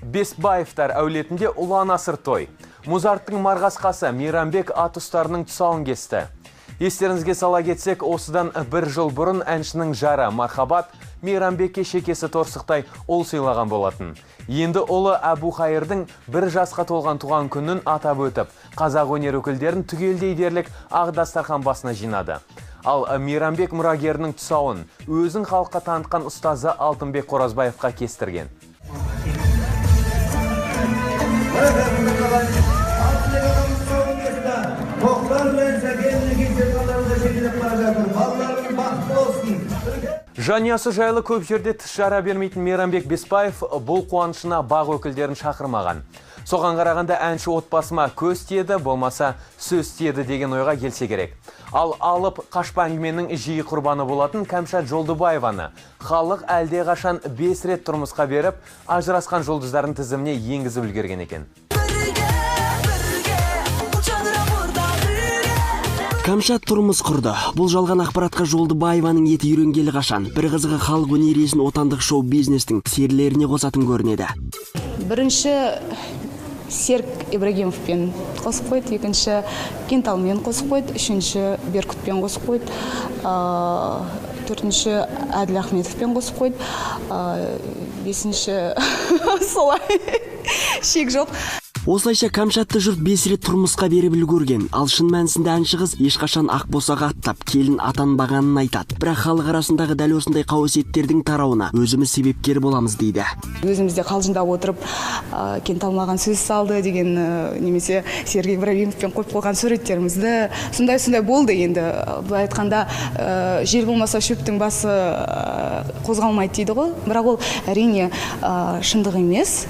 Бесбаевтар әулетінде ұлан асыр той. Музарттың марғасқасы Мейрамбек ат ұстарының тұсауын кесті. Естеріңізге сала кетсек, осыдан бір жыл бұрын әншінің жары Мархабат Мейрамбекке шекесі торсықтай ол сыйлаған болатын. Енді ұлы Әбу Хайырдың бір жасқа толған туған күнін атап өтіп, қазақ өнер өкілдерін түгелдей дерлік ақ дастархан басына жинады. Ал Мейрамбек мұрагерінің тұсауын өзін халыққа танытқан ұстазы Алтынбек Қоразбаевқа кестірген. Жаниясы жайлы көп жерде тіс жара бермейтін Мейрамбек Бесбаев бұл қуанышына бақ өкілдерін шақырмаған. Соған қарағанда әнші отбасыма көз тиеді, болмаса сөз тиеді деген ойға келсе керек. Ал алып қашпа әңгіменің жиі құрбаны болатын Кәмшат Жолдыбаеваны халық әлде қашан 5 рет тұрмысқа беріп, ажырасқан жұлдыздардың тізіміне енгізіп үлгерген екен. Кәмшат тұрмыс құрды. Бұл жалған ақпаратқа Жолдыбаеваның еті үйренгелі қашан. Бір қызығы халық өнересін отандық шоу-бизнестің серілеріне қосатын көрінеді. Бірінші Серік Ибрагимовпен қосып қойды, екінші Кенталмен қосып қойды, үшінші Беркутпен қосып қойды, төртінші Әділ Ахметовпен қосып қойды, бесінші солай шек жоқ. Осылайша Кәмшатты жұрт 5 рет тұрмысқа беріп үлгерген. Ал шын мәнісінде әнші қыз ешқашан ақ босаға аттап, келін атанбағанын айтады. Бірақ халық арасындағы дәл осындай қауесеттердің тарауына өзіміз себепкер боламыз дейді. Өзімізде қалжыңдап отырып, Кентал маған сөз салды деген, немесе Сергей Ибрагимовпен қойып қойған суреттерімізді сондай болды енді. Былай айтқанда, жер болмаса шөптің басы қозғалмайды дейді ғой. Бірақ ол әрине шындық емес.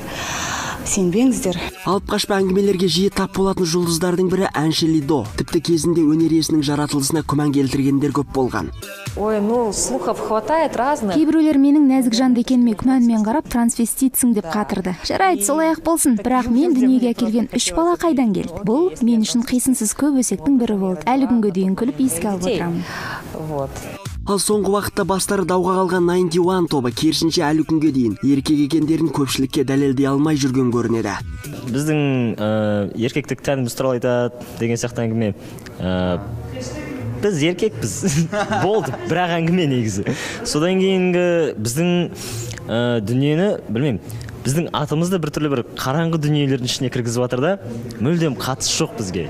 Сенбеңіздер. Алып қашпа әңгімелерге жиі тап болатын жұлдыздардың бірі әнші Лидо. Тіпті кезінде өнер иесінің жаратылысына күмән келтіргендер көп болған. Ой, слухов хватает разных. Кейбіреулер менің нәзік жанды екеніме күмәнмен қарап трансвеститсің деп қатырды. Жарайды, солай ақ болсын. Бірақ мен дүниеге әкелген 3 бала қайдан келді? Бұл мен үшін қисынсыз көп өсектің бірі болды. Әлі күнге дейін күліп еске алып отырамын. Вот. Ал соңғы уақытта бастары дауға қалған 91 тобы керісінше әлі күнге дейін еркек екендерін көпшілікке дәлелдей алмай жүрген көрінеді. Біздің еркектік тәніміз туралы айтады деген сияқты әңгіме. Біз еркекпіз. Болды, бірақ әңгіме негізі. Содан кейінгі біздің дүниені, білмеймін, біздің атымызды біртүрлі бір қараңғы дүниелердің ішіне кіргізіп жатыр да, мүлдем қатысы жоқ бізге.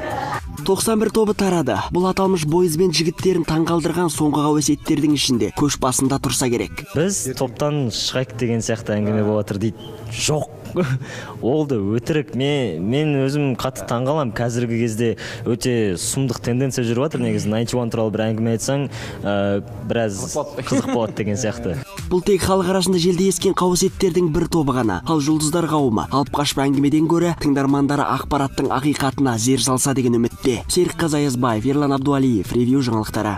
91 тобы тарады. Бұл аталмыш бойызбен жігіттерін таңғалдырған соңғы қауесеттердің ішінде көш басында тұрса керек. Біз топтан шығайық деген сияқты әңгіме болатыр дейді. Жоқ. Олды өтірік. Мен өзім қатты таңғалам. Қазіргі кезде өте сұмдық тенденция жүріп жатыр. Негізі 91 туралы бір әңгіме айтсаң, біраз қызық болады деген сияқты. Бұл тек халық арасында желде ескен қауесеттердің бір тобы ғана. Ал жұлдыздар қауымы алып қашпа әңгімеден гөрі тыңдармандары ақпараттың ақиқатына зер салса деген үмітте. Серік Қазаязбаев, Ерлан Абдуалиев, Ревью жаңалықтары.